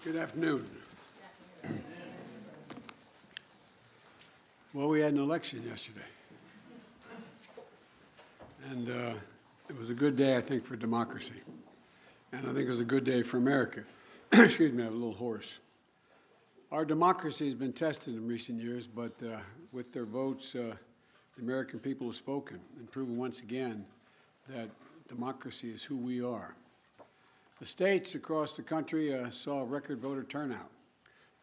Good afternoon. Well, we had an election yesterday, and it was a good day, I think, for democracy, and I think it was a good day for America. Excuse me, I'm a little hoarse. Our democracy has been tested in recent years, but with their votes, the American people have spoken and proven once again that democracy is who we are. The states across the country saw a record voter turnout,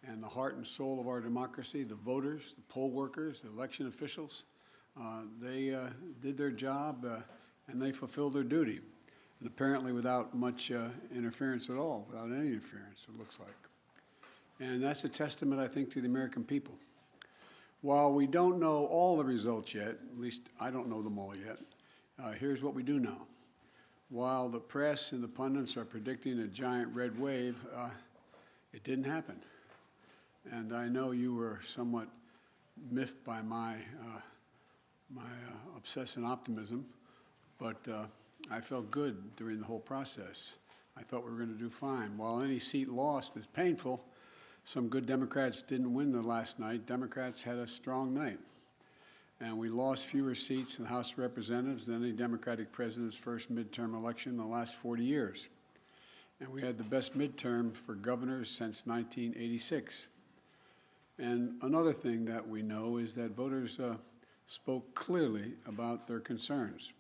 and the heart and soul of our democracy, the voters, the poll workers, the election officials, they did their job and they fulfilled their duty, and apparently without much interference at all, without any interference, it looks like. And that's a testament, I think, to the American people. While we don't know all the results yet, at least I don't know them all yet, here's what we do know. While the press and the pundits are predicting a giant red wave, it didn't happen. And I know you were somewhat miffed by my obsessive optimism, but I felt good during the whole process. I thought we were going to do fine. While any seat lost is painful, some good Democrats didn't win the last night. Democrats had a strong night. And we lost fewer seats in the House of Representatives than any Democratic president's first midterm election in the last 40 years. And we had the best midterm for governors since 1986. And another thing that we know is that voters spoke clearly about their concerns,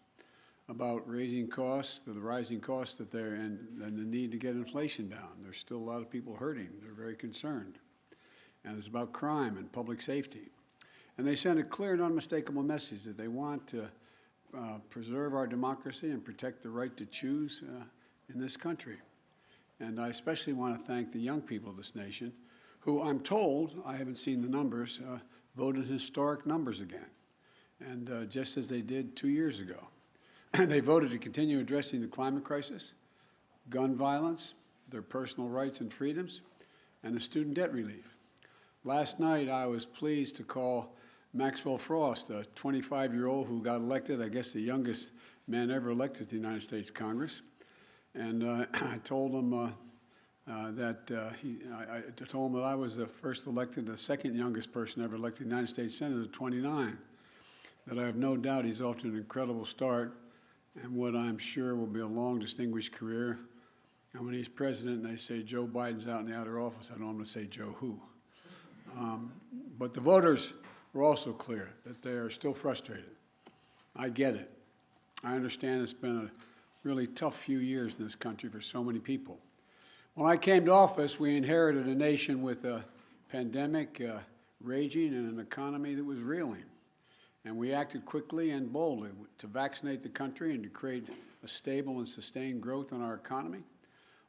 about raising costs, the rising costs that they're in, and the need to get inflation down. There's still a lot of people hurting. They're very concerned. And it's about crime and public safety. And they sent a clear and unmistakable message that they want to preserve our democracy and protect the right to choose in this country. And I especially want to thank the young people of this nation who, I'm told, I haven't seen the numbers, voted historic numbers again, and just as they did 2 years ago. They voted to continue addressing the climate crisis, gun violence, their personal rights and freedoms, and the student debt relief. Last night, I was pleased to call Maxwell Frost, a 25-year-old who got elected, I guess the youngest man ever elected to the United States Congress. And I told him I told him that I was the first elected, the second youngest person ever elected to the United States Senate at 29. That I have no doubt he's off to an incredible start and what I'm sure will be a long, distinguished career. And when he's president and they say Joe Biden's out in the outer office, I know I'm going to say Joe who. But the voters were also clear that they are still frustrated. I get it. I understand it's been a really tough few years in this country for so many people. When I came to office, we inherited a nation with a pandemic raging and an economy that was reeling. And we acted quickly and boldly to vaccinate the country and to create a stable and sustained growth in our economy.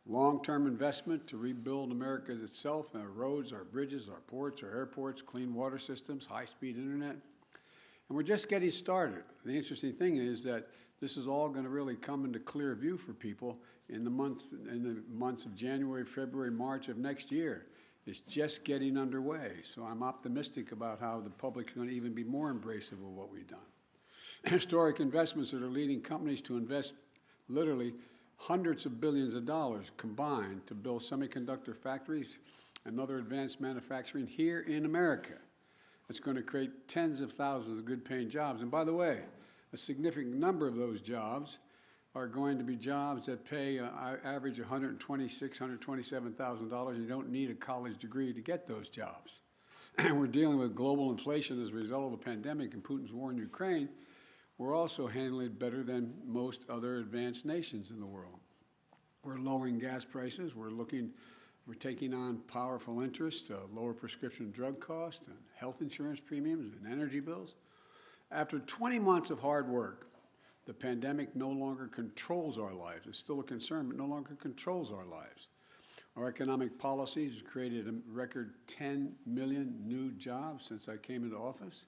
Long-term investment to rebuild America itself, our roads, our bridges, our ports, our airports, clean water systems, high-speed internet. And we're just getting started. The interesting thing is that this is all going to really come into clear view for people in the months of January, February, March of next year. It's just getting underway. So I'm optimistic about how the public's going to even be more embracive of what we've done. Historic investments that are leading companies to invest literally hundreds of billions of dollars combined to build semiconductor factories and other advanced manufacturing here in America. It's going to create tens of thousands of good-paying jobs. And by the way, a significant number of those jobs are going to be jobs that pay average $126,000, $127,000. You don't need a college degree to get those jobs. And we're dealing with global inflation as a result of the pandemic and Putin's war in Ukraine. We're also handling it better than most other advanced nations in the world. We're lowering gas prices. We're taking on powerful interest to lower prescription drug costs and health insurance premiums and energy bills. After 20 months of hard work, the pandemic no longer controls our lives. It's still a concern, but no longer controls our lives. Our economic policies have created a record 10 million new jobs since I came into office.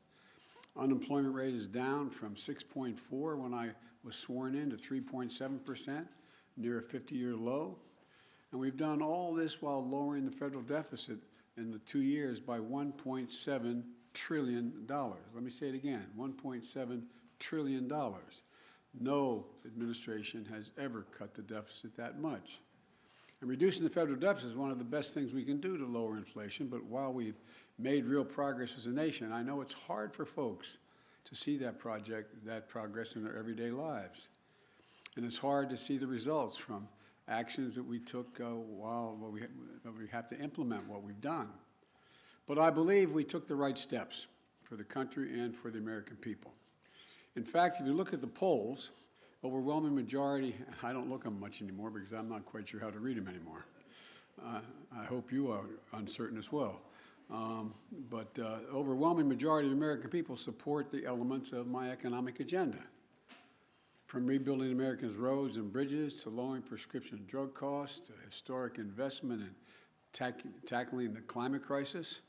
Unemployment rate is down from 6.4 when I was sworn in to 3.7%, near a 50-year low. And we've done all this while lowering the federal deficit in the 2 years by $1.7 trillion. Let me say it again, $1.7 trillion. No administration has ever cut the deficit that much. And reducing the federal deficit is one of the best things we can do to lower inflation, but while we've made real progress as a nation, I know it's hard for folks to see that progress in their everyday lives. And it's hard to see the results from actions that we took while we have to implement what we've done. But I believe we took the right steps for the country and for the American people. In fact, if you look at the polls, overwhelming majority, I don't look at them much anymore because I'm not quite sure how to read them anymore. I hope you are uncertain as well. But overwhelming majority of the American people support the elements of my economic agenda. From rebuilding America's roads and bridges to lowering prescription drug costs to historic investment in tackling the climate crisis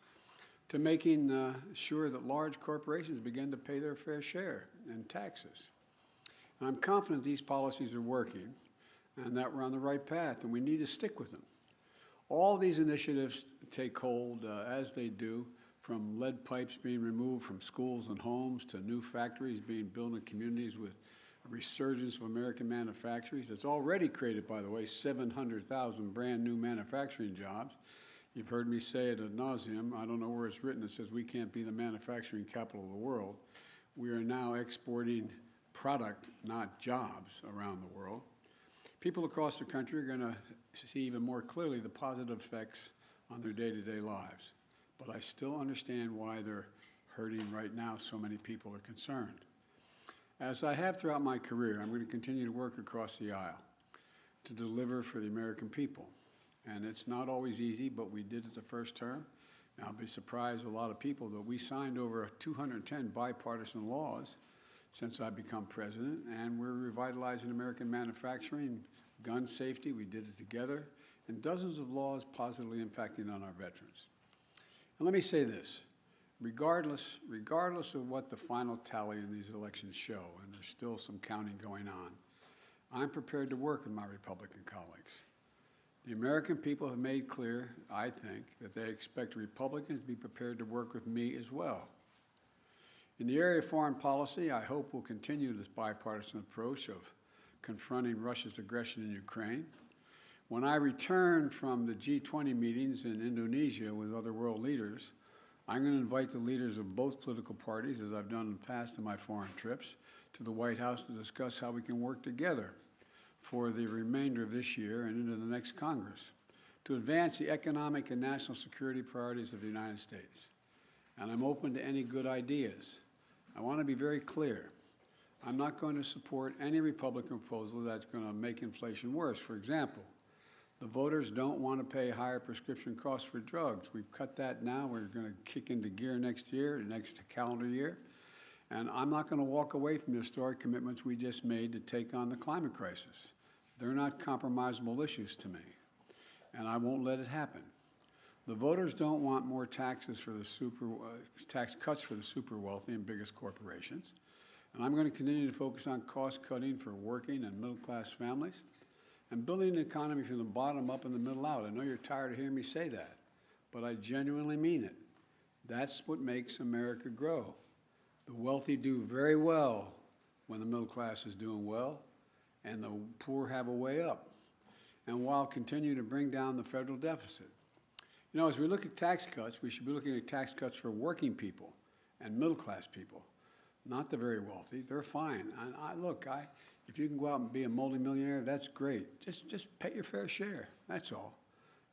to making sure that large corporations begin to pay their fair share in taxes. And I'm confident these policies are working and that we're on the right path, and we need to stick with them. All these initiatives take hold as they do, from lead pipes being removed from schools and homes to new factories being built in communities with a resurgence of American manufacturers. It's already created, by the way, 700,000 brand new manufacturing jobs. You've heard me say it ad nauseum. I don't know where it's written. It says we can't be the manufacturing capital of the world. We are now exporting product, not jobs, around the world. People across the country are going to see even more clearly the positive effects on their day-to-day lives. But I still understand why they're hurting right now. So many people are concerned. As I have throughout my career, I'm going to continue to work across the aisle to deliver for the American people. And it's not always easy, but we did it the first term. And I'll be surprised a lot of people that we signed over 210 bipartisan laws since I've become president, and we're revitalizing American manufacturing, gun safety, we did it together, and dozens of laws positively impacting on our veterans. And let me say this, regardless of what the final tally in these elections show, and there's still some counting going on, I'm prepared to work with my Republican colleagues. The American people have made clear, I think, that they expect Republicans to be prepared to work with me as well. In the area of foreign policy, I hope we'll continue this bipartisan approach of confronting Russia's aggression in Ukraine. When I return from the G20 meetings in Indonesia with other world leaders, I'm going to invite the leaders of both political parties, as I've done in the past in my foreign trips, to the White House to discuss how we can work together for the remainder of this year and into the next Congress to advance the economic and national security priorities of the United States. And I'm open to any good ideas. I want to be very clear. I'm not going to support any Republican proposal that's going to make inflation worse. For example, the voters don't want to pay higher prescription costs for drugs. We've cut that now. We're going to kick into gear next year, next calendar year. And I'm not going to walk away from the historic commitments we just made to take on the climate crisis. They're not compromisable issues to me, and I won't let it happen. The voters don't want more taxes for the tax cuts for the super wealthy and biggest corporations. And I'm going to continue to focus on cost cutting for working and middle-class families and building an economy from the bottom up and the middle out. I know you're tired of hearing me say that, but I genuinely mean it. That's what makes America grow. The wealthy do very well when the middle class is doing well, and the poor have a way up, and while continuing to bring down the federal deficit. You know, as we look at tax cuts, we should be looking at tax cuts for working people and middle-class people, not the very wealthy. They're fine. And if you can go out and be a multimillionaire, that's great. Just pay your fair share. That's all.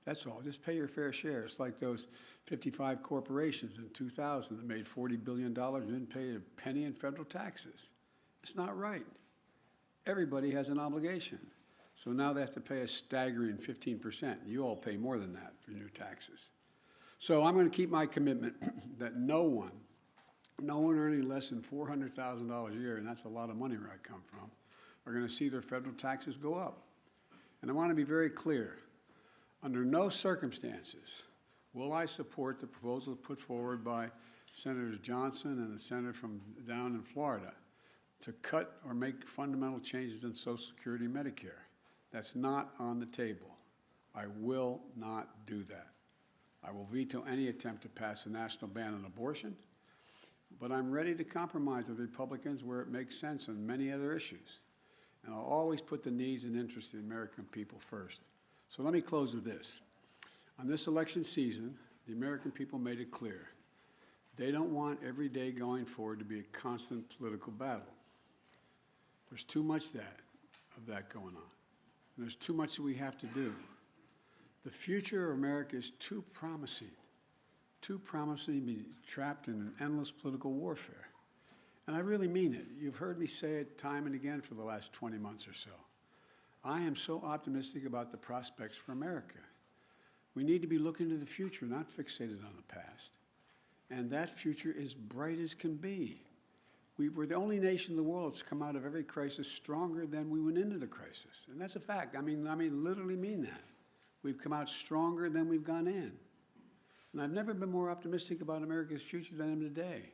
That's all. Just pay your fair share. It's like those 55 corporations in 2000 that made $40 billion and didn't pay a penny in federal taxes. It's not right. Everybody has an obligation. So now they have to pay a staggering 15%. You all pay more than that for new taxes. So I'm going to keep my commitment that no one earning less than $400,000 a year, and that's a lot of money where I come from, are going to see their federal taxes go up. And I want to be very clear. Under no circumstances will I support the proposal put forward by Senators Johnson and the senator from down in Florida to cut or make fundamental changes in Social Security and Medicare. That's not on the table. I will not do that. I will veto any attempt to pass a national ban on abortion, but I'm ready to compromise with Republicans where it makes sense on many other issues. And I'll always put the needs and interests of the American people first. So let me close with this. On this election season, the American people made it clear. They don't want every day going forward to be a constant political battle. There's too much of that going on. And there's too much that we have to do. The future of America is too promising to be trapped in an endless political warfare. And I really mean it. You've heard me say it time and again for the last 20 months or so. I am so optimistic about the prospects for America. We need to be looking to the future, not fixated on the past. And that future is bright as can be. We're the only nation in the world that's come out of every crisis stronger than we went into the crisis. And that's a fact. I mean, literally mean that. We've come out stronger than we've gone in. And I've never been more optimistic about America's future than I am today.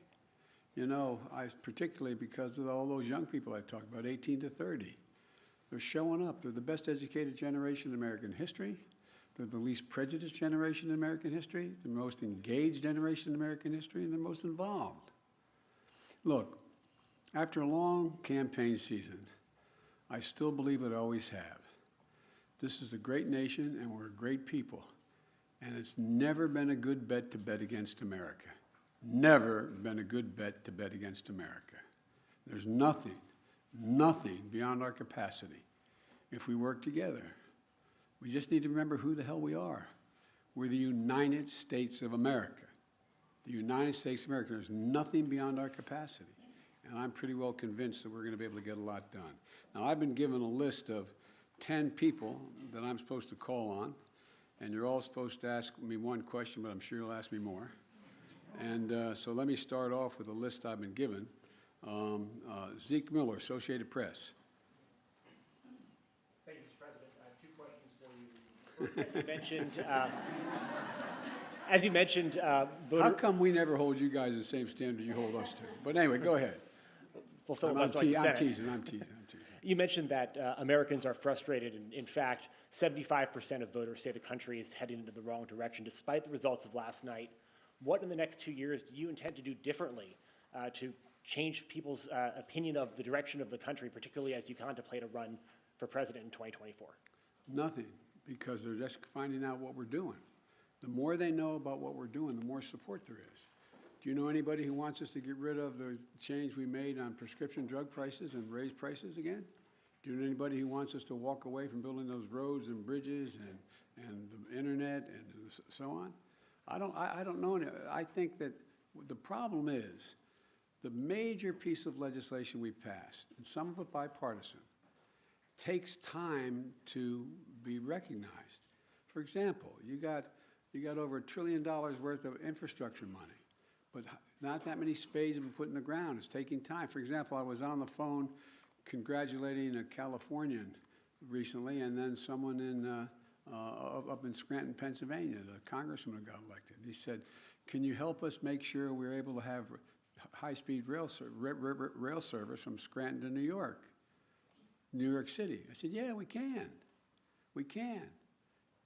You know, particularly because of all those young people I talked about, 18 to 30. They're showing up. They're the best educated generation in American history. They're the least prejudiced generation in American history, the most engaged generation in American history, and the most involved. Look, after a long campaign season, I still believe it always have. This is a great nation, and we're a great people. And it's never been a good bet to bet against America. Never been a good bet to bet against America. There's nothing beyond our capacity if we work together. We just need to remember who the hell we are. We're the United States of America. The United States of America. There's nothing beyond our capacity. And I'm pretty well convinced that we're going to be able to get a lot done. Now, I've been given a list of 10 people that I'm supposed to call on. And you're all supposed to ask me one question, but I'm sure you'll ask me more. And so let me start off with a list I've been given. Zeke Miller, Associated Press. Thank you, Mr. President. I have 2 questions for you. As you mentioned, How come we never hold you guys the same standard you hold us to? But anyway, go ahead. We'll I'm teasing. You mentioned that Americans are frustrated, and in fact, 75% of voters say the country is heading into the wrong direction, despite the results of last night. What in the next 2 years do you intend to do differently to change people's opinion of the direction of the country, particularly as you contemplate a run for president in 2024? Nothing, because they're just finding out what we're doing. The more they know about what we're doing, the more support there is. Do you know anybody who wants us to get rid of the change we made on prescription drug prices and raise prices again? Do you know anybody who wants us to walk away from building those roads and bridges and the internet and so on? I don't know. I think that the problem is the major piece of legislation we passed, and some of it bipartisan, takes time to be recognized. For example, you got over $1 trillion worth of infrastructure money, but not that many spades have been put in the ground. It's taking time. For example, I was on the phone congratulating a Californian recently, and then someone up in Scranton, Pennsylvania, the congressman who got elected. He said, "Can you help us make sure we're able to have high-speed rail service from Scranton to New York City?" I said, "Yeah, we can. We can.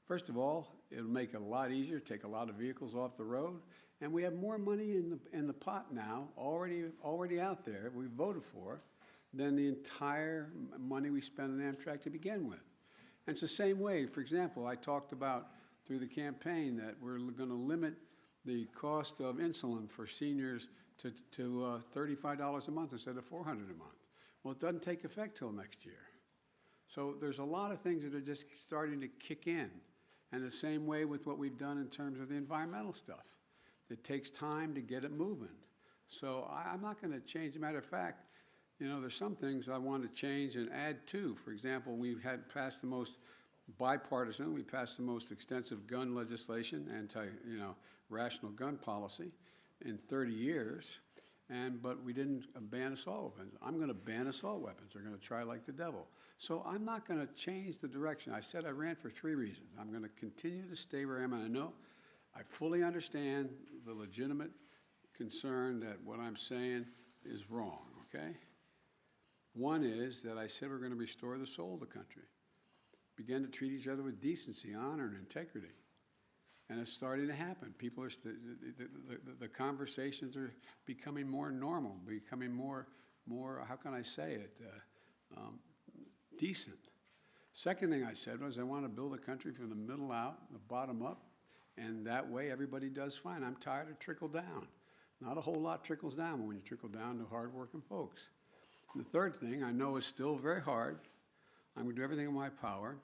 First of all, it'll make it a lot easier, take a lot of vehicles off the road, and we have more money in the pot now, already out there, we voted for, than the entire money we spent on Amtrak to begin with." And it's the same way. For example, I talked about through the campaign that we're going to limit the cost of insulin for seniors to $35 a month instead of $400 a month. Well, it doesn't take effect till next year. So there's a lot of things that are just starting to kick in. And the same way with what we've done in terms of the environmental stuff. It takes time to get it moving. So I'm not going to change. As a matter of fact, you know, there's some things I want to change and add to. For example, we've had passed the most bipartisan, we passed the most extensive gun legislation, rational gun policy in 30 years, but we didn't ban assault weapons. I'm going to ban assault weapons. They're going to try like the devil. So I'm not going to change the direction. I said I ran for 3 reasons. I'm going to continue to stay where I am, and I know I fully understand the legitimate concern that what I'm saying is wrong, okay? One is that I said we're going to restore the soul of the country, begin to treat each other with decency, honor, and integrity. And it's starting to happen. People are, the conversations are becoming more normal, becoming more, how can I say it, decent. Second thing I said was I want to build a country from the middle out, the bottom up, and that way everybody does fine. I'm tired of trickle down. Not a whole lot trickles down when you trickle down to hardworking folks. And the third thing I know is still very hard. I'm going to do everything in my power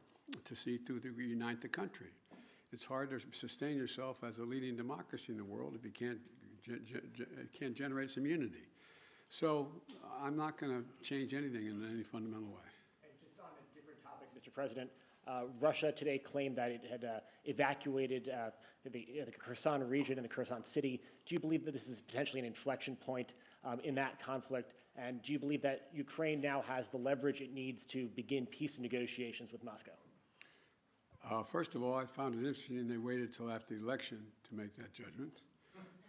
to see to unite the country. It's hard to sustain yourself as a leading democracy in the world if you can't generate some unity. So I'm not going to change anything in any fundamental way. And just on a different topic, Mr. President, Russia today claimed that it had evacuated the Kherson region and the Kherson city. Do you believe that this is potentially an inflection point in that conflict? And do you believe that Ukraine now has the leverage it needs to begin peace negotiations with Moscow? First of all, I found it interesting they waited till after the election to make that judgment,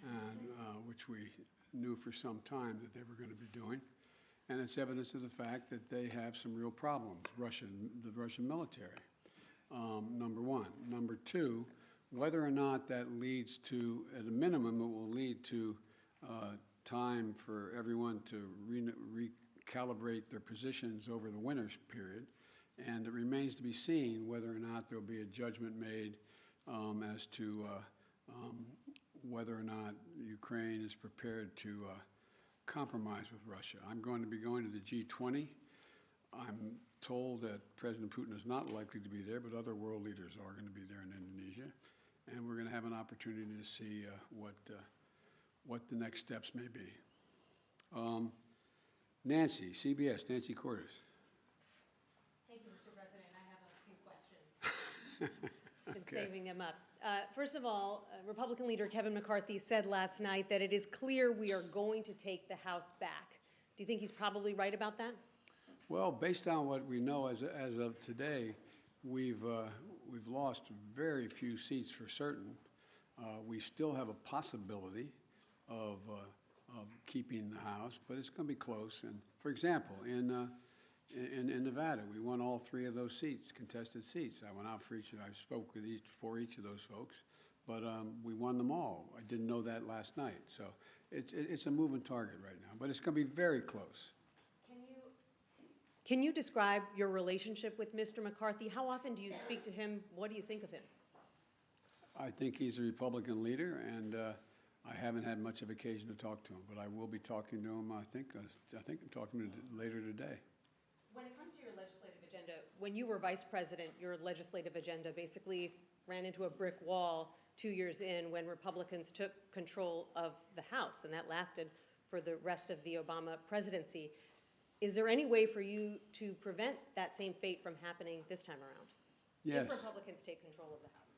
and which we knew for some time that they were going to be doing. And it's evidence of the fact that they have some real problems, the Russian military, number one. Number two, whether or not that leads to, at a minimum, it will lead to time for everyone to recalibrate their positions over the winter period. And it remains to be seen whether or not there will be a judgment made as to whether or not Ukraine is prepared to compromise with Russia. I'm going to be going to the G20. I'm told that President Putin is not likely to be there, but other world leaders are going to be there in Indonesia. And we're going to have an opportunity to see what the next steps may be. Nancy, CBS, Nancy Cordes. Thank you, Mr. President. I have a few questions. Been Okay. saving them up. First of all, Republican leader Kevin McCarthy said last night that it is clear we are going to take the House back. Do you think he's probably right about that? Well, based on what we know as of today, we've lost very few seats for certain. We still have a possibility of keeping the House, but it's going to be close. And for example, in Nevada, we won all three of those seats, contested seats. I went out for each, and I spoke for each of those folks, but we won them all. I didn't know that last night, so it's a moving target right now, but it's going to be very close. Can you describe your relationship with Mr. McCarthy? How often do you speak to him? What do you think of him? I think he's a Republican leader, and I haven't had much of occasion to talk to him, but I will be talking to him. I think I'm talking to him later today. When it comes to your legislative agenda, when you were vice president, your legislative agenda basically ran into a brick wall 2 years in when Republicans took control of the House, and that lasted for the rest of the Obama presidency. Is there any way for you to prevent that same fate from happening this time around? Yes. If Republicans take control of the House?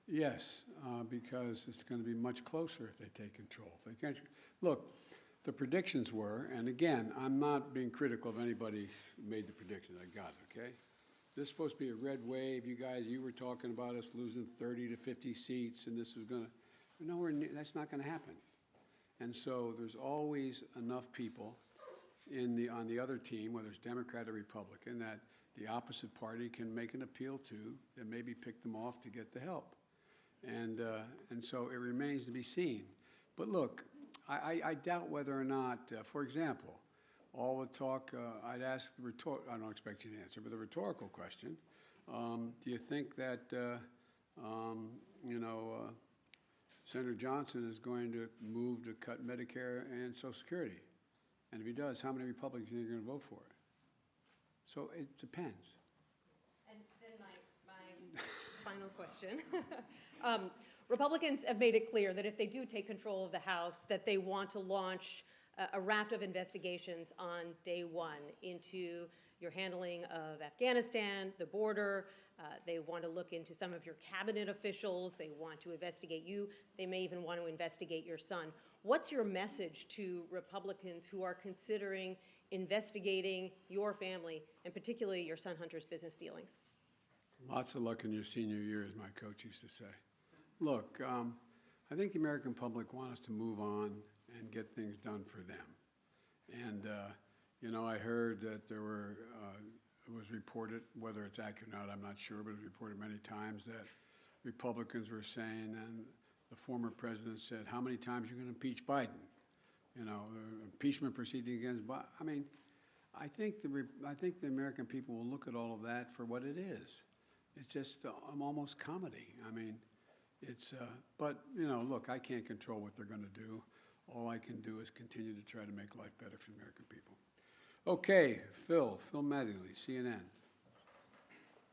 Yes, because it's going to be much closer if they take control. If they can't, look, the predictions were, and again, I'm not being critical of anybody who made the prediction. I got it, okay? This is supposed to be a red wave. You were talking about us losing 30 to 50 seats, and this was going to, nowhere near, that's not going to happen. And so there's always enough people on the other team, whether it's Democrat or Republican, that the opposite party can make an appeal to and maybe pick them off to get the help. And so it remains to be seen. But look, I doubt whether or not, for example, all the talk, I'd ask I don't expect you to answer, but the rhetorical question, do you think that, Senator Johnson is going to move to cut Medicare and Social Security? And if he does, how many Republicans are going to vote for it? So it depends. And then my final question. Republicans have made it clear that if they do take control of the House, that they want to launch a raft of investigations on day one into your handling of Afghanistan, the border. They want to look into some of your cabinet officials. They want to investigate you. They may even want to investigate your son. What's your message to Republicans who are considering investigating your family, and particularly your son Hunter's business dealings? Lots of luck in your senior year, as my coach used to say. Look, I think the American public want us to move on and get things done for them. And, I heard that it was reported, whether it's accurate or not, I'm not sure, but it was reported many times that Republicans were saying, and the former president said, how many times are you going to impeach Biden? Impeachment proceeding against Biden. I mean, I think the American people will look at all of that for what it is. It's just almost comedy. I mean, but you know, look, I can't control what they're going to do. All I can do is continue to try to make life better for the American people. Okay, Phil Mattingly, CNN.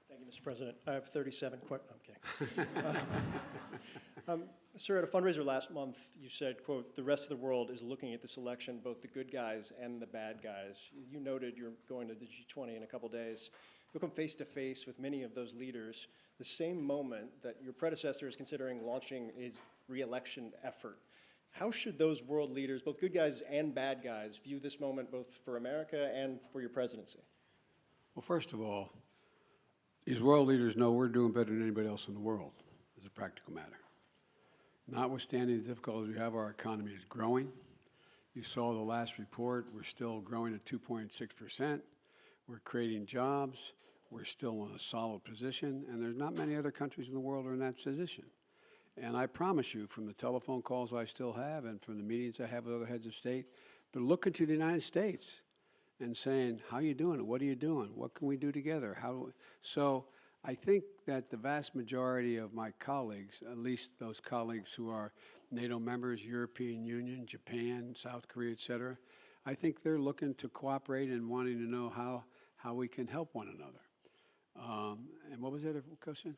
Thank you, Mr. President. I have 37 questions. I'm kidding. Sir, at a fundraiser last month, you said, quote, "The rest of the world is looking at this election, both the good guys and the bad guys." You noted you're going to the G20 in a couple days. You'll come face to face with many of those leaders the same moment that your predecessor is considering launching his re-election effort. How should those world leaders, both good guys and bad guys, view this moment both for America and for your presidency? Well, first of all, these world leaders know we're doing better than anybody else in the world, as a practical matter. Notwithstanding the difficulties we have, our economy is growing. You saw the last report. We're still growing at 2.6%. We're creating jobs. We're still in a solid position, and there's not many other countries in the world are in that position. And I promise you, from the telephone calls I still have and from the meetings I have with other heads of state, they're looking to the United States and saying, how are you doing? What are you doing? What can we do together? So I think that the vast majority of my colleagues, at least those colleagues who are NATO members, European Union, Japan, South Korea, et cetera, I think they're looking to cooperate and wanting to know how we can help one another. And what was the other question?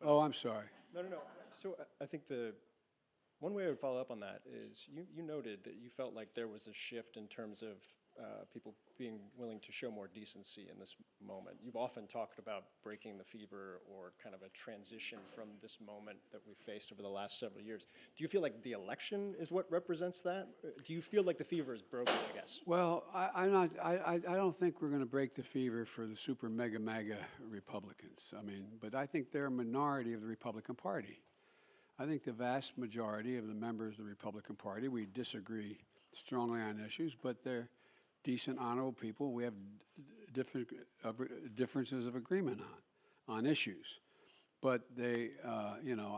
Oh, I'm sorry. No. So I think one way I would follow up on that is you noted that you felt like there was a shift in terms of people being willing to show more decency in this moment. You've often talked about breaking the fever or kind of a transition from this moment that we've faced over the last several years. Do you feel like the election is what represents that? Do you feel like the fever is broken, I guess? Well, I don't think we're going to break the fever for the super mega MAGA Republicans. I mean, but I think they're a minority of the Republican Party. I think the vast majority of the members of the Republican Party, we disagree strongly on issues, but they're decent, honorable people. We have differences of agreement on issues. But they, you know,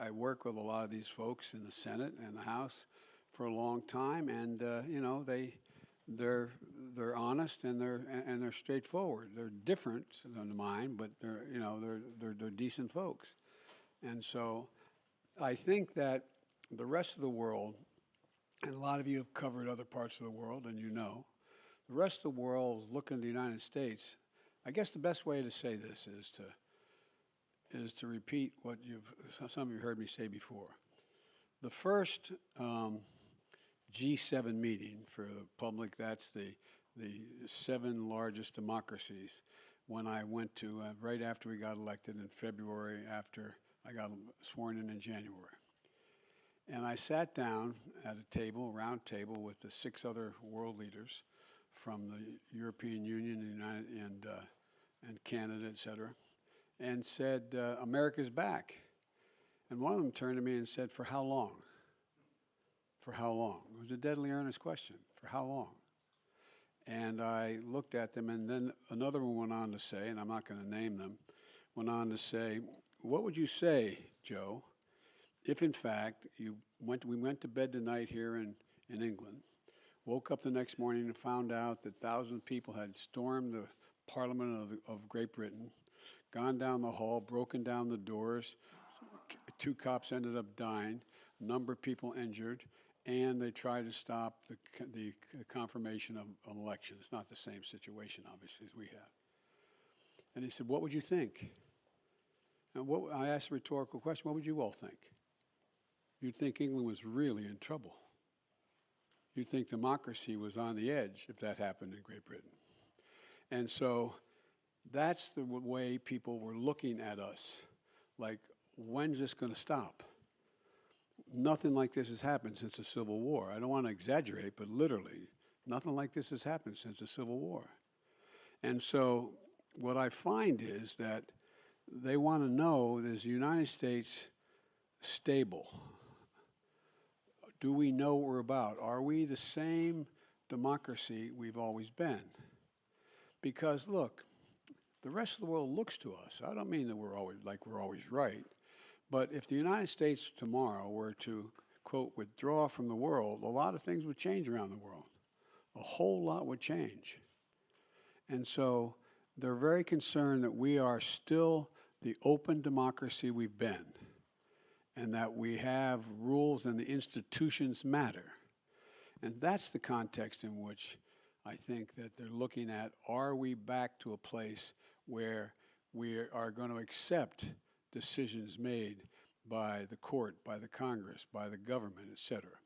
I work with a lot of these folks in the Senate and the House for a long time, and you know, they're honest and they're straightforward. They're different than mine, but they're decent folks. And so I think that the rest of the world, and a lot of you have covered other parts of the world, and you know, the rest of the world is looking at the United States. I guess the best way to say this is to repeat what some of you heard me say before. The first G7 meeting for the public, that's the 7 largest democracies, when I went to right after we got elected in February, after I got sworn in January. And I sat down at a table, a round table, with the 6 other world leaders from the European Union and Canada, et cetera, and said, America's back. And one of them turned to me and said, for how long? For how long? It was a deadly earnest question. For how long? And I looked at them, and then another one went on to say, and I'm not going to name them, went on to say, what would you say, Joe, if in fact we went to bed tonight here in England, woke up the next morning and found out that thousands of people had stormed the Parliament of Great Britain, gone down the hall, broken down the doors, 2 cops ended up dying, a number of people injured, and they tried to stop the confirmation of an election. It's not the same situation, obviously, as we have. And he said, what would you think? And I asked a rhetorical question, what would you all think? You'd think England was really in trouble. You'd think democracy was on the edge if that happened in Great Britain. And so that's the way people were looking at us, like, when's this going to stop? Nothing like this has happened since the Civil War. I don't want to exaggerate, but literally, nothing like this has happened since the Civil War. And so what I find is that they want to know, is the United States stable? Do we know what we're about? Are we the same democracy we've always been? Because look, the rest of the world looks to us. I don't mean that we're always right, but if the United States tomorrow were to, quote, withdraw from the world, a lot of things would change around the world. a whole lot would change. And so they're very concerned that we are still the open democracy we've been, and that we have rules and the institutions matter. And that's the context in which I think that they're looking at, are we back to a place where we are going to accept decisions made by the court, by the Congress, by the government, et cetera.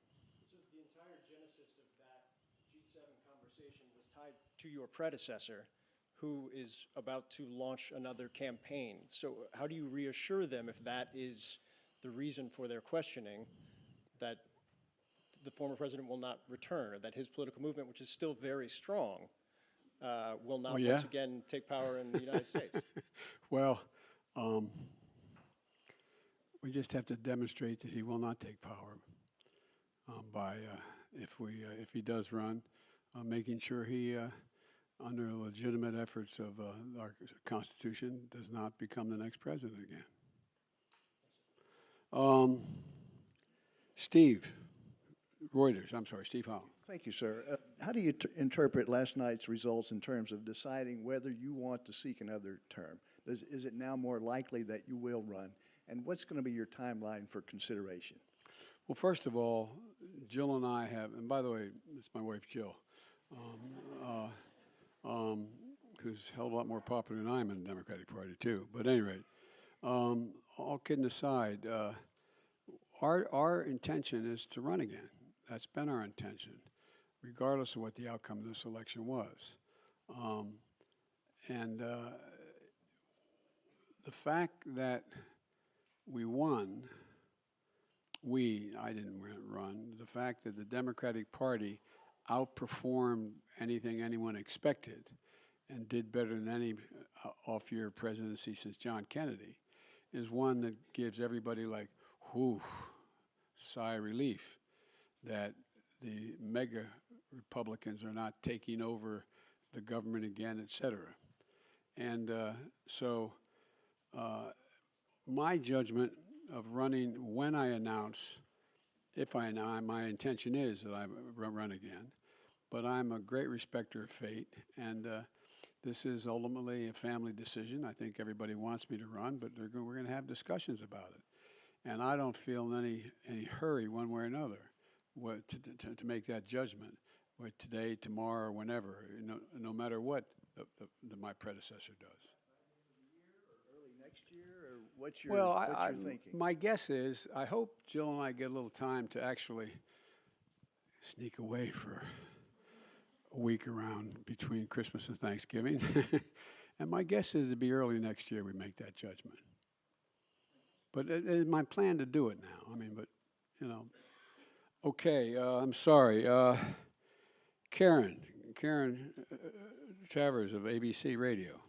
So the entire genesis of that G7 conversation was tied to your predecessor, who is about to launch another campaign. So how do you reassure them, if that is the reason for their questioning, that the former president will not return, or that his political movement, which is still very strong, will not once again take power in the United States? Well, we just have to demonstrate that he will not take power by, if he does run, making sure he, under legitimate efforts of our Constitution, does not become the next president again. Steve Reuters, I'm sorry, Steve Howell. Thank you, sir. How do you interpret last night's results in terms of deciding whether you want to seek another term? Is it now more likely that you will run? And what's going to be your timeline for consideration? Well, first of all, Jill and I have, and by the way, it's my wife Jill, who's held a lot more popular than I am in the Democratic Party too. But at any rate, all kidding aside, our intention is to run again. That's been our intention, regardless of what the outcome of this election was. The fact that we won, I didn't run, the fact that the Democratic Party outperformed anything anyone expected and did better than any off-year presidency since John Kennedy is one that gives everybody like, whew, sigh of relief that the mega Republicans are not taking over the government again, et cetera. And so my judgment of running when I announce, my intention is that I run again, but I'm a great respecter of fate, and this is ultimately a family decision. I think everybody wants me to run, but we're going to have discussions about it. And I don't feel in any hurry one way or another to make that judgment, today, tomorrow, or whenever, no matter what my predecessor does. Early next year, or what's your thinking? My guess is, I hope Jill and I get a little time to actually sneak away for a week around between Christmas and Thanksgiving. And my guess is it'll be early next year we make that judgment. But it is my plan to do it now. Okay, I'm sorry. Karen Travers of ABC Radio.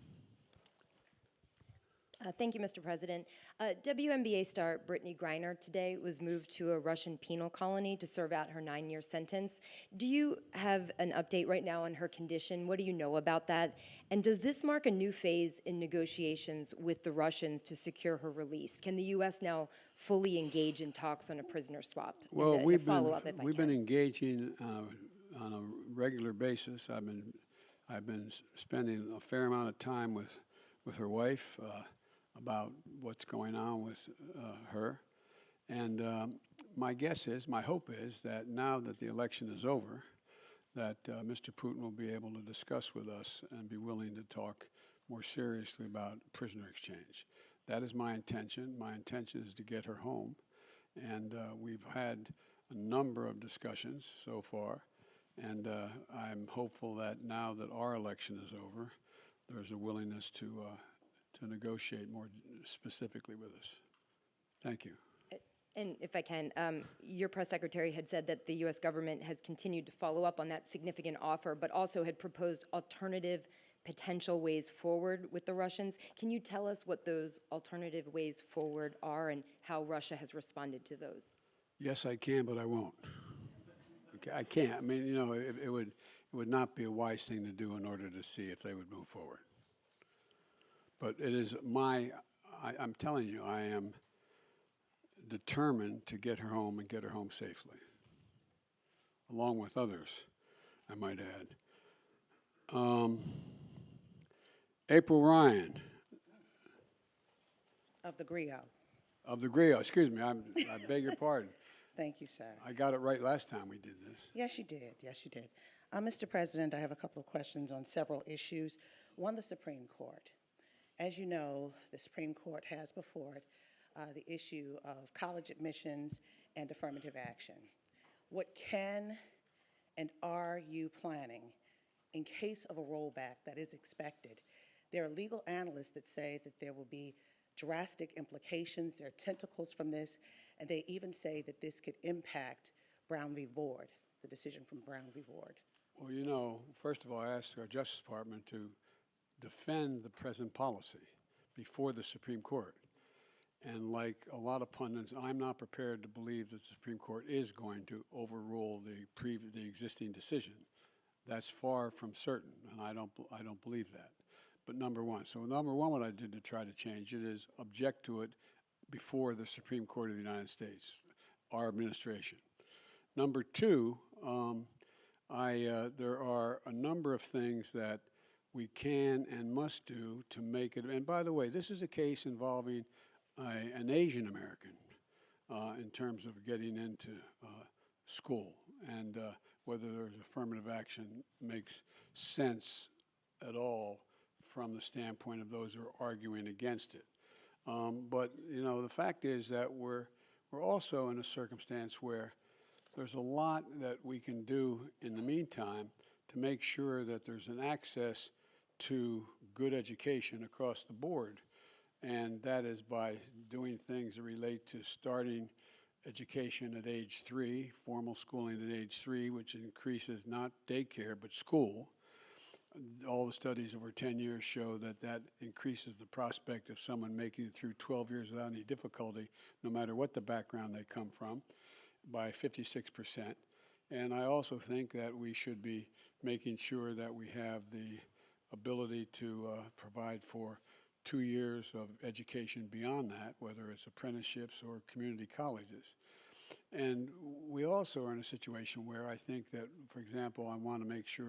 Thank you, Mr. President. WNBA star Brittany Griner today was moved to a Russian penal colony to serve out her 9-year sentence. Do you have an update right now on her condition? What do you know about that? And does this mark a new phase in negotiations with the Russians to secure her release? Can the U.S. now fully engage in talks on a prisoner swap? Well, we've been engaging on a regular basis. I've been spending a fair amount of time with her wife about what's going on with her. And my hope is that now that the election is over, that Mr. Putin will be able to discuss with us and be willing to talk more seriously about prisoner exchange. That is my intention. My intention is to get her home. And we've had a number of discussions so far. And I'm hopeful that now that our election is over, there's a willingness to negotiate more specifically with us. Thank you. And if I can, your press secretary had said that the U.S. government has continued to follow up on that significant offer, but also had proposed alternative potential ways forward with the Russians. Can you tell us what those alternative ways forward are and how Russia has responded to those? Yes, I can, but I won't. Okay, I can't. It would not be a wise thing to do in order to see if they would move forward. But it is I'm telling you, I am determined to get her home and get her home safely, along with others. I might add. April Ryan Of the GRIO. of the GRIO, excuse me, I beg your pardon. Thank you, sir. I got it right last time we did this. Yes, you did. Yes, you did. Mr. President, I have a couple of questions on several issues. One, the Supreme Court. As you know, the Supreme Court has before it the issue of college admissions and affirmative action. What can and are you planning in case of a rollback that is expected? There are legal analysts that say that there will be drastic implications, there are tentacles from this, and they even say that this could impact Brown v. Board, the decision from Brown v. Board. Well, you know, first of all, I asked our Justice Department to defend the present policy before the Supreme Court. And like a lot of pundits, I'm not prepared to believe that the Supreme Court is going to overrule the existing decision. That's far from certain, and I don't believe that. But number one, what I did to try to change it is object to it before the Supreme Court of the United States, our administration. Number two, there are a number of things that we can and must do to make it. And by the way, this is a case involving an Asian American in terms of getting into school, and whether there's affirmative action makes sense at all from the standpoint of those who are arguing against it. But you know, the fact is that we're also in a circumstance where there's a lot that we can do in the meantime to make sure that there's an access to good education across the board. And that is by doing things that relate to starting education at age 3, formal schooling at age 3, which increases not daycare but school. All the studies over 10 years show that that increases the prospect of someone making it through 12 years without any difficulty, no matter what the background they come from, by 56%. And I also think that we should be making sure that we have the ability to provide for 2 years of education beyond that, whether it's apprenticeships or community colleges. And we also are in a situation where I think that, for example, I want to make sure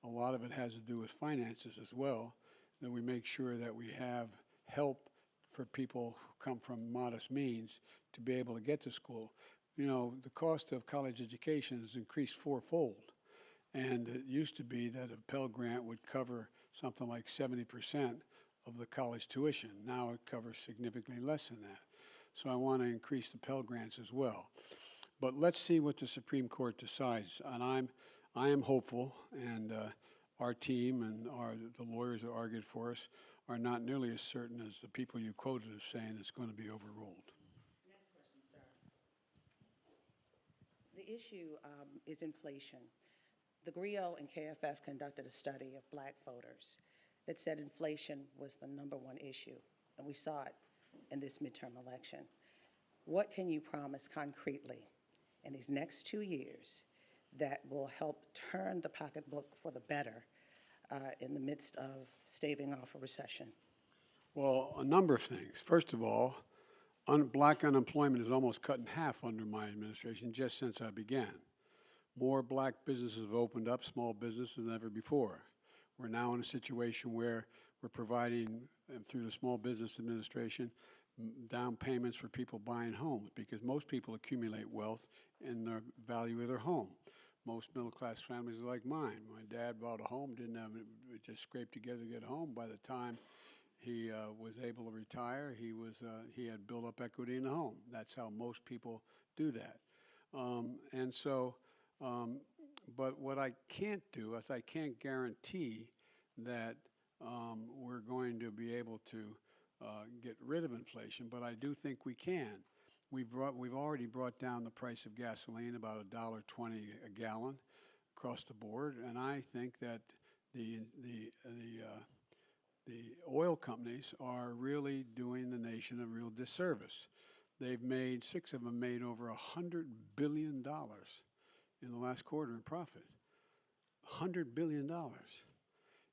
a lot of it has to do with finances as well, that we make sure that we have help for people who come from modest means to be able to get to school. You know, the cost of college education has increased fourfold. And it used to be that a Pell Grant would cover something like 70% of the college tuition. Now it covers significantly less than that. So I want to increase the Pell Grants as well. But let's see what the Supreme Court decides. And I am hopeful, and our team and the lawyers who argued for us are not nearly as certain as the people you quoted as saying it's going to be overruled. Next question, sir. The issue is inflation. The GRIO and KFF conducted a study of black voters that said inflation was the #1 issue, and we saw it in this midterm election. What can you promise concretely in these next 2 years that will help turn the pocketbook for the better in the midst of staving off a recession? Well, a number of things. First of all, black unemployment is almost cut in half under my administration just since I began. More black businesses have opened up, small businesses, than ever before. We're now in a situation where we're providing, through the Small Business Administration, down payments for people buying homes, because most people accumulate wealth in the value of their home. Most middle-class families are like mine. My dad bought a home, didn't have it, just scraped together to get home. By the time he was able to retire, he had built up equity in the home. That's how most people do that. But what I can't do is I can't guarantee that we're going to be able to get rid of inflation, but I do think we can. We've already brought down the price of gasoline about $1.20 a gallon across the board, and I think that the oil companies are really doing the nation a real disservice. Six of them made over $100 billion in the last quarter in profit. $100 billion.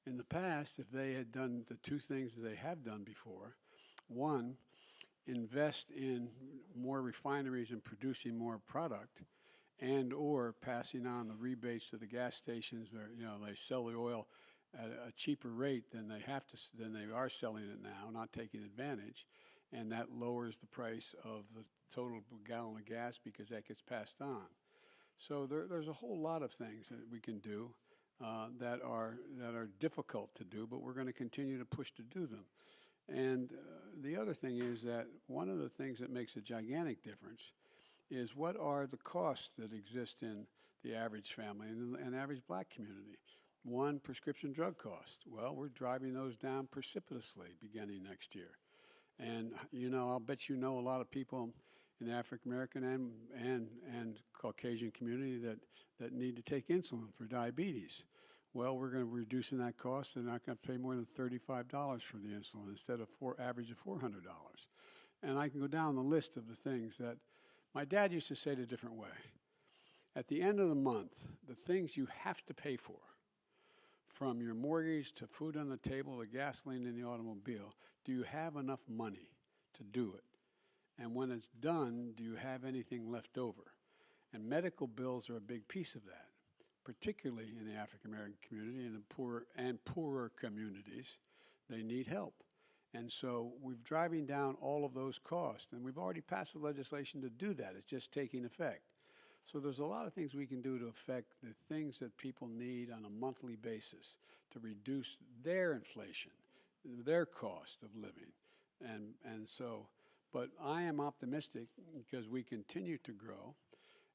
In the past, if they had done the two things that they have done before, one, invest in more refineries and producing more product, and/or passing on the rebates to the gas stations. They sell the oil at a cheaper rate than than they are selling it now, not taking advantage, and that lowers the price of the total gallon of gas because that gets passed on. So there's a whole lot of things that we can do that are difficult to do, but we're going to continue to push to do them. And the other thing is that one of the things that makes a gigantic difference is what are the costs that exist in the average family and average black community. One, prescription drug cost. Well, we're driving those down precipitously beginning next year. And, I'll bet a lot of people in the African American and Caucasian community that need to take insulin for diabetes. Well, we're going to be reducing that cost. They're not going to pay more than $35 for the insulin instead of average of $400. And I can go down the list of the things that my dad used to say it a different way. At the end of the month, the things you have to pay for, from your mortgage to food on the table to gasoline in the automobile, do you have enough money to do it? And when it's done, do you have anything left over? And medical bills are a big piece of that, particularly in the African American community and the poorer communities. They need help. And so we're driving down all of those costs, and we've already passed the legislation to do that. It's just taking effect. So there's a lot of things we can do to affect the things that people need on a monthly basis to reduce their inflation, their cost of living. But I am optimistic because we continue to grow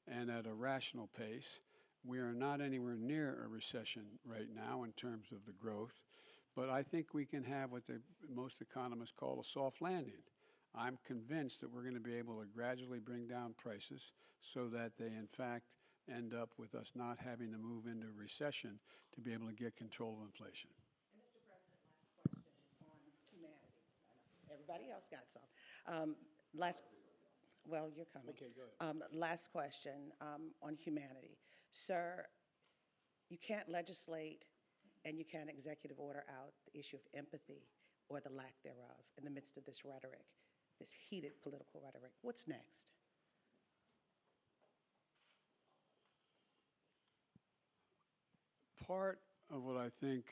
and at a rational pace. We are not anywhere near a recession right now in terms of the growth, but I think we can have what most economists call a soft landing. I'm convinced that we're going to be able to gradually bring down prices so that they, in fact, end up with us not having to move into a recession to be able to get control of inflation. And Mr. President, last question on humanity. Everybody else got some. You're coming. Okay, go ahead. Last question on humanity. Sir, you can't legislate and you can't executive order out the issue of empathy or the lack thereof in the midst of this rhetoric, this heated political rhetoric. What's next? Part of what I think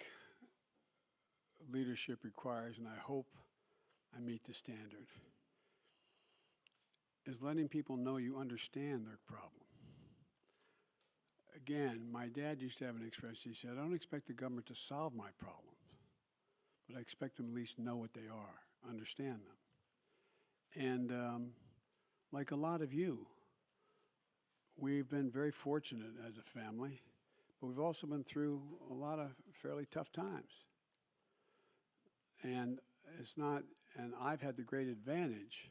leadership requires, and I hope I meet the standard, is letting people know you understand their problem. Again, my dad used to have an expression. He said, I don't expect the government to solve my problems, but I expect them to at least know what they are, understand them. And like a lot of you, we've been very fortunate as a family, but we've also been through a lot of fairly tough times. And I've had the great advantage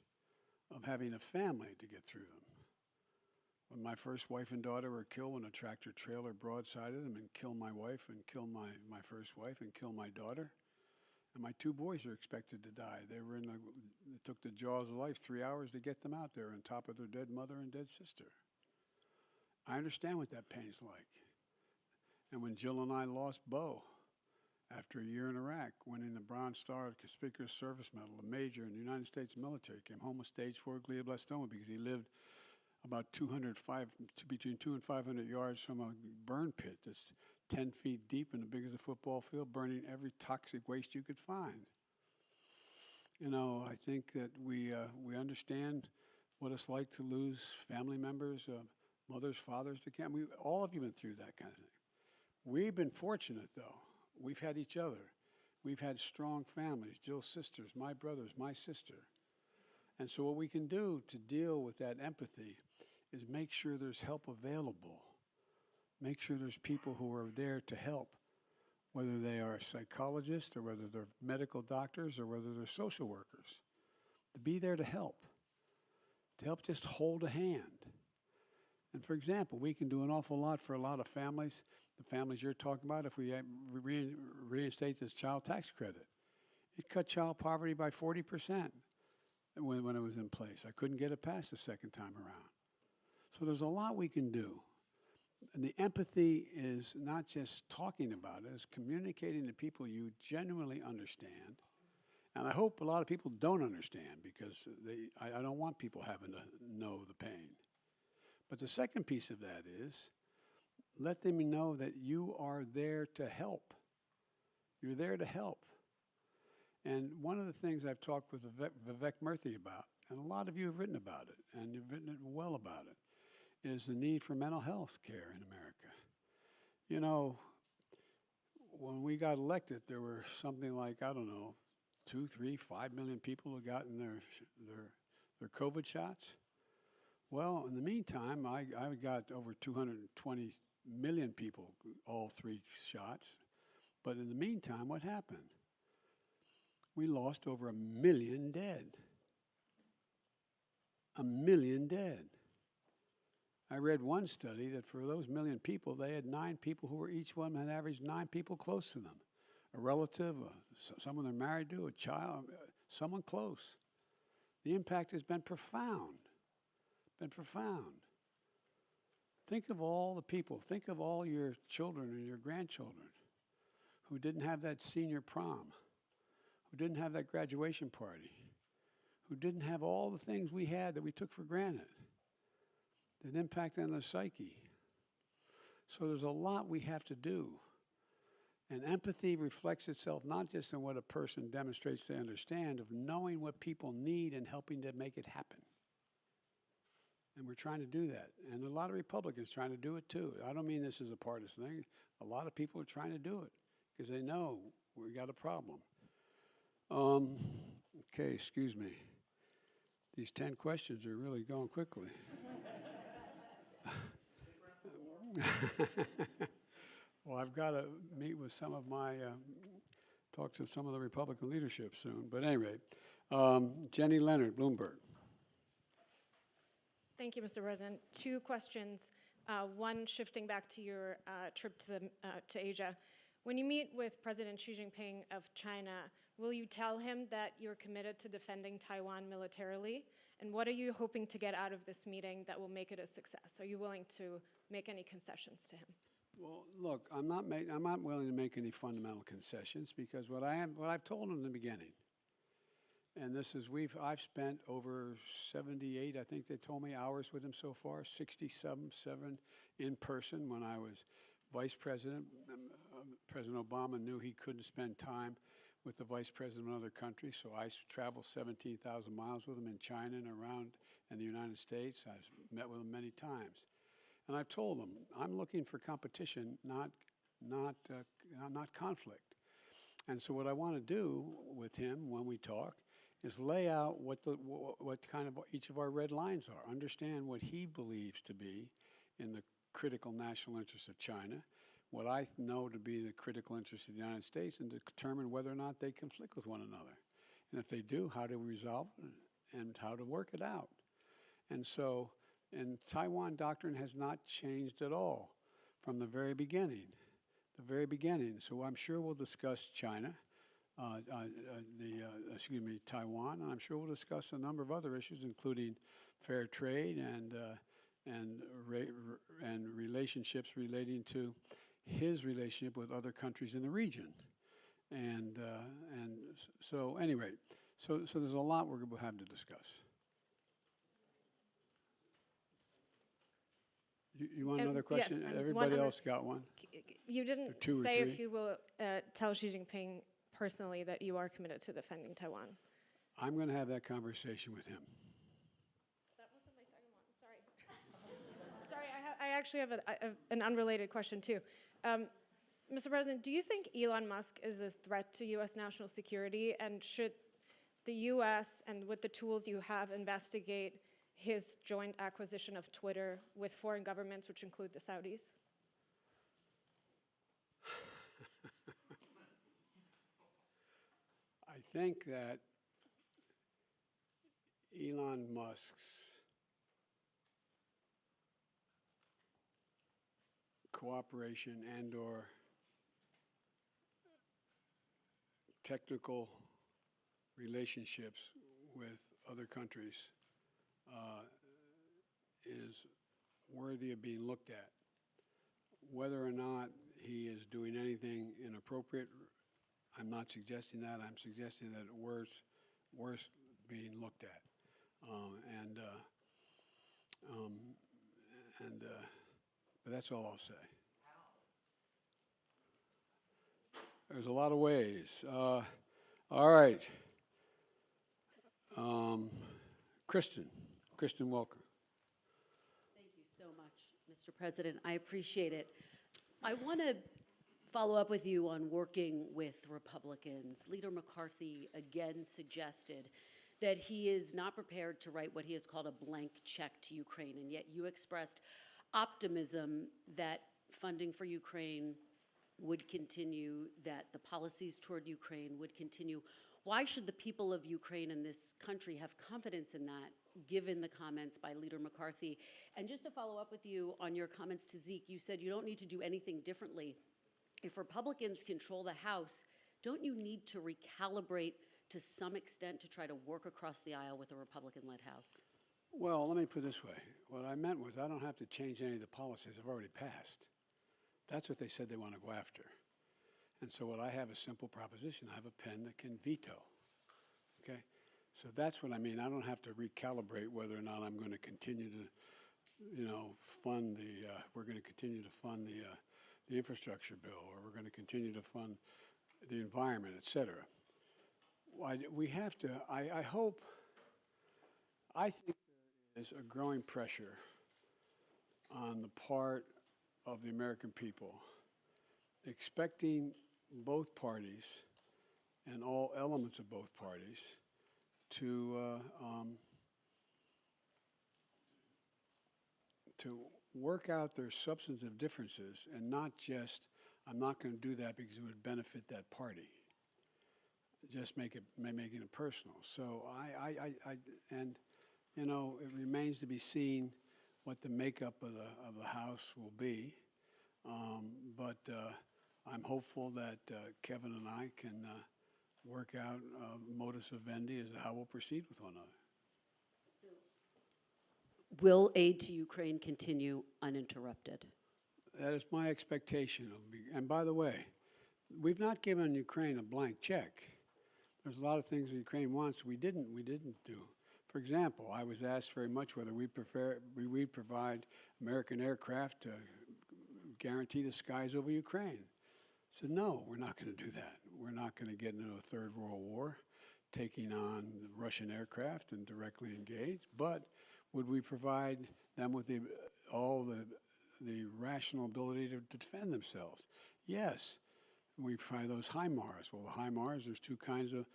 of having a family to get through them. When my first wife and daughter were killed when a tractor trailer broadsided them and killed my wife and killed my first wife and killed my daughter, and my two boys were expected to die. It took the jaws of life 3 hours to get them out there on top of their dead mother and dead sister. I understand what that pain's like. And when Jill and I lost Bo after a year in Iraq, winning the Bronze Star Conspicuous Service Medal, a major in the United States military, came home with stage 4 glioblastoma because he lived about between 200 and 500 yards from a burn pit that's 10 feet deep and as big as a football field, burning every toxic waste you could find. I think that we understand what it's like to lose family members, mothers, fathers to cancer. All of you have been through that kind of thing. We've been fortunate, though. We've had each other. We've had strong families, Jill's sisters, my brothers, my sister. And so what we can do to deal with that empathy is make sure there's help available. Make sure there's people who are there to help, whether they are psychologists or whether they're medical doctors or whether they're social workers, to be there to help just hold a hand. And for example, we can do an awful lot for a lot of families, the families you're talking about, if we reinstate this child tax credit. It cut child poverty by 40% when it was in place. I couldn't get it passed the second time around. So there's a lot we can do. And the empathy is not just talking about it, it's communicating to people you genuinely understand. And I hope a lot of people don't understand because I don't want people having to know the pain. But the second piece of that is let them know that you are there to help. You're there to help. And one of the things I've talked with Vivek Murthy about, and a lot of you have written about it, and you've written it well about it, is the need for mental health care in America. You know, when we got elected, there were something like, I don't know, 2, 3, 5 million people who gotten their COVID shots. Well, in the meantime, I got over 220 million people, all 3 shots. But in the meantime, what happened? We lost over 1 million dead. 1 million dead. I read one study that for those 1 million people, they had 9 people who were each one had averaged 9 people close to them. A relative, someone they're married to, a child, someone close. The impact has been profound. Been profound. Think of all the people, think of all your children and your grandchildren who didn't have that senior prom, who didn't have that graduation party, who didn't have all the things we had that we took for granted, that impact on their psyche. So there's a lot we have to do. And empathy reflects itself not just in what a person demonstrates they understand, of knowing what people need and helping to make it happen. And we're trying to do that. And a lot of Republicans trying to do it too. I don't mean this is a partisan thing. A lot of people are trying to do it because they know we got a problem. Okay, excuse me. These 10 questions are really going quickly. Well, I've got to meet with some of my, talk to some of the Republican leadership soon. But anyway, Jenny Leonard, Bloomberg. Thank you, Mr. President. 2 questions. One, shifting back to your trip to Asia. When you meet with President Xi Jinping of China, will you tell him that you're committed to defending Taiwan militarily? And what are you hoping to get out of this meeting that will make it a success? Are you willing to make any concessions to him? Well, look, I'm not willing to make any fundamental concessions because what I've told him in the beginning, and this is I've spent over 78, I think they told me, hours with him so far, 67 in person when I was vice president. President Obama knew he couldn't spend time with the vice president of another country, so I traveled 17,000 miles with him in China and around in the United States. I've met with him many times. And I've told him, I'm looking for competition, not conflict. And so what I want to do with him when we talk is lay out what kind of each of our red lines are, understand what he believes to be in the critical national interests of China, what I know to be the critical interests of the United States, and determine whether or not they conflict with one another. And if they do, how to resolve it and how to work it out. And so, and Taiwan doctrine has not changed at all from the very beginning. So I'm sure we'll discuss China, Taiwan, and I'm sure we'll discuss a number of other issues, including fair trade and relationships relating to his relationship with other countries in the region. And so anyway, so there's a lot we're going to have to discuss. You want another question? Yes, Everybody else got one. You didn't Two or say three. if you will tell Xi Jinping personally that you are committed to defending Taiwan. I'm going to have that conversation with him. That wasn't my second one. Sorry. Sorry, I actually have an unrelated question too. Mr. President, do you think Elon Musk is a threat to U.S. national security, and should the U.S. and with the tools you have investigate his joint acquisition of Twitter with foreign governments, which include the Saudis? I think that Elon Musk's cooperation and/or technical relationships with other countries is worthy of being looked at. Whether or not he is doing anything inappropriate, I'm not suggesting that. I'm suggesting that it's worth being looked at. And, but that's all I'll say. There's a lot of ways. All right. Kristen Welker. Thank you so much, Mr. President. I appreciate it. I want to follow up with you on working with Republicans. Leader McCarthy again suggested that he is not prepared to write what he has called a blank check to Ukraine, and yet you expressed optimism that funding for Ukraine would continue, that the policies toward Ukraine would continue. Why should the people of Ukraine and this country have confidence in that, given the comments by Leader McCarthy? And just to follow up with you on your comments to Zeke, you said you don't need to do anything differently. If Republicans control the House, don't you need to recalibrate to some extent to try to work across the aisle with a Republican-led House? Well, let me put it this way. What I meant was I don't have to change any of the policies I've already passed. That's what they said they want to go after. And so what I have is a simple proposition. I have a pen that can veto. Okay? So that's what I mean. I don't have to recalibrate whether or not I'm going to continue to, fund the, we're going to continue to fund the infrastructure bill, or we're going to continue to fund the environment, et cetera. We have to, I hope, I think there is a growing pressure on the part of the American people, expecting both parties and all elements of both parties to work out their substantive differences, and not just, I'm not going to do that because it would benefit that party. Just making it personal. So it remains to be seen what the makeup of the House will be. But I'm hopeful that Kevin and I can work out modus vivendi as to how we'll proceed with one another. Will aid to Ukraine continue uninterrupted? That is my expectation. And by the way, we've not given Ukraine a blank check. There's a lot of things that Ukraine wants we didn't do. For example, I was asked very much whether we'd provide American aircraft to guarantee the skies over Ukraine. I said, no, we're not going to do that. We're not going to get into a third world war, taking on Russian aircraft and directly engage. But would we provide them with all the rational ability to defend themselves? Yes. We provide those HIMARS. Well, the HIMARS, there's two kinds of,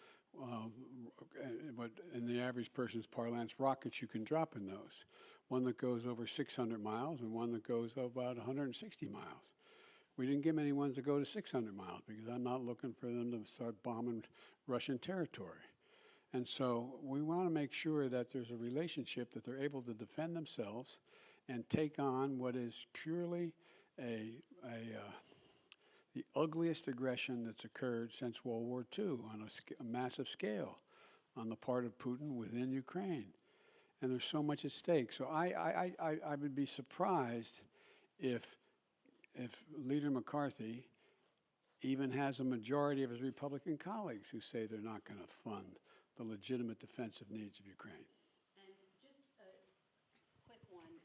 but in the average person's parlance, rockets you can drop in those. One that goes over 600 miles and one that goes about 160 miles. We didn't give them any ones that go to 600 miles because I'm not looking for them to start bombing Russian territory. And so we want to make sure that there's a relationship that they're able to defend themselves and take on what is purely the ugliest aggression that's occurred since World War II on a massive scale on the part of Putin within Ukraine. And there's so much at stake. So I would be surprised if Leader McCarthy even has a majority of his Republican colleagues who say they're not going to fund the legitimate defensive needs of Ukraine. And just a quick one.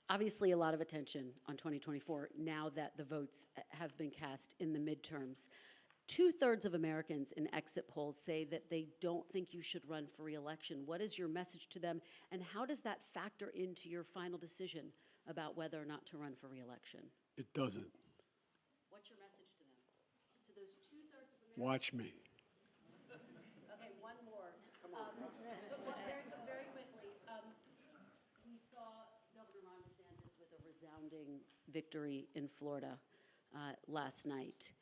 Obviously, a lot of attention on 2024 now that the votes have been cast in the midterms. 2/3 of Americans in exit polls say that they don't think you should run for re-election. What is your message to them, and how does that factor into your final decision about whether or not to run for re-election? It doesn't. What's your message to them? To those 2/3 of Americans? Watch me. Okay, one more. Very quickly, we saw Governor Ron DeSantis with a resounding victory in Florida last night.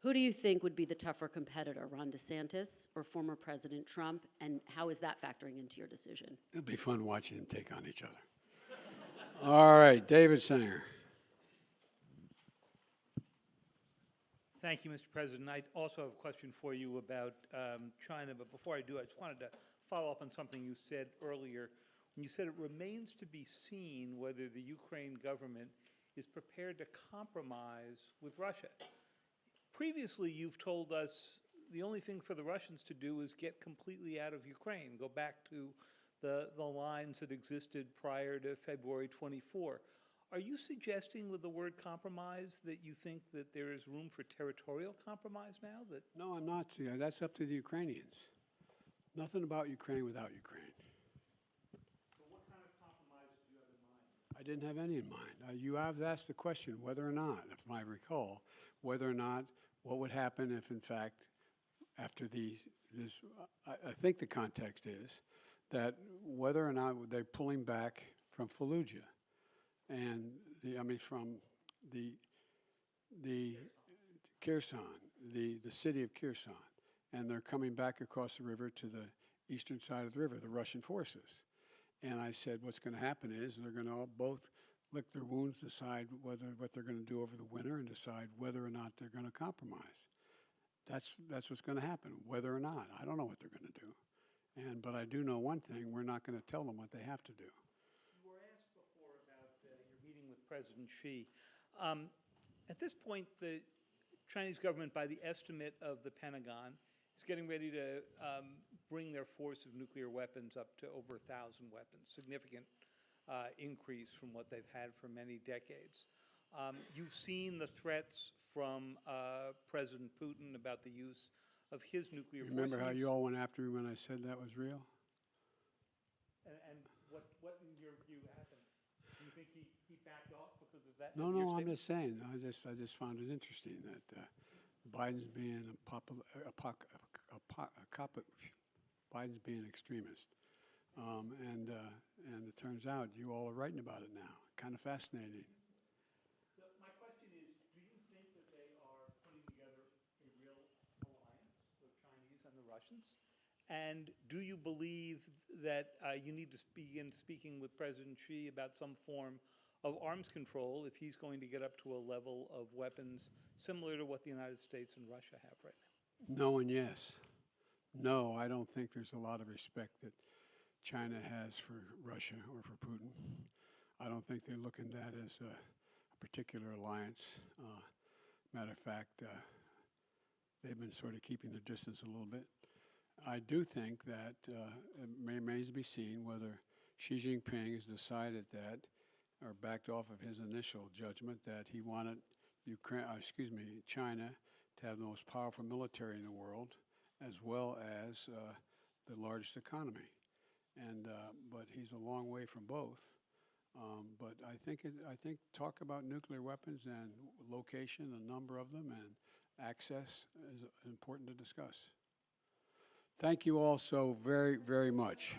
Who do you think would be the tougher competitor, Ron DeSantis or former President Trump, and how is that factoring into your decision? It'll be fun watching them take on each other. All right, David Sanger. Thank you, Mr. President. I also have a question for you about China, but before I do, I just wanted to follow up on something you said earlier. When you said it remains to be seen whether the Ukraine government is prepared to compromise with Russia. Previously, you've told us the only thing for the Russians to do is get completely out of Ukraine, go back to the lines that existed prior to February 24. Are you suggesting with the word compromise that you think that there is room for territorial compromise now? That No, I'm not. See, that's up to the Ukrainians. Nothing about Ukraine without Ukraine. So what kind of compromise do you have in mind? I didn't have any in mind. You have asked the question whether or not, if I recall, whether or not what would happen if, in fact, after I think the context is that whether or not they're pulling back from Fallujah and from the Kherson, the city of Kherson, and they're coming back across the river to the eastern side of the river, the Russian forces. And I said, what's going to happen is they're going to all both lick their wounds, decide what they're going to do over the winter, and decide whether or not they're going to compromise. That's what's going to happen, whether or not. I don't know what they're going to do. But I do know one thing, we're not going to tell them what they have to do. You were asked before about your meeting with President Xi. At this point, the Chinese government, by the estimate of the Pentagon, is getting ready to bring their force of nuclear weapons up to over 1,000 weapons, significant increase from what they've had for many decades. You've seen the threats from President Putin about the use of his nuclear force. Remember how you all went after me when I said that was real? And what in your view happened? Do you think he backed off because of that? No, I'm just saying. I just found it interesting that Biden's being Biden's being extremist, and it turns out you all are writing about it now. Kind of fascinating. So my question is, do you think that they are putting together a real alliance, the Chinese and the Russians? And do you believe that you need to begin speaking with President Xi about some form of arms control if he's going to get up to a level of weapons similar to what the United States and Russia have right now? No and yes. No, I don't think there's a lot of respect that China has for Russia or for Putin. I don't think they look at that as a particular alliance. Matter of fact, they've been sort of keeping their distance a little bit. I do think that it remains to be seen whether Xi Jinping has decided that, or backed off of his initial judgment that he wanted China to have the most powerful military in the world, as well as the largest economy. But he's a long way from both. But I think talk about nuclear weapons and location, the number of them, and access is important to discuss. Thank you all so very, very much.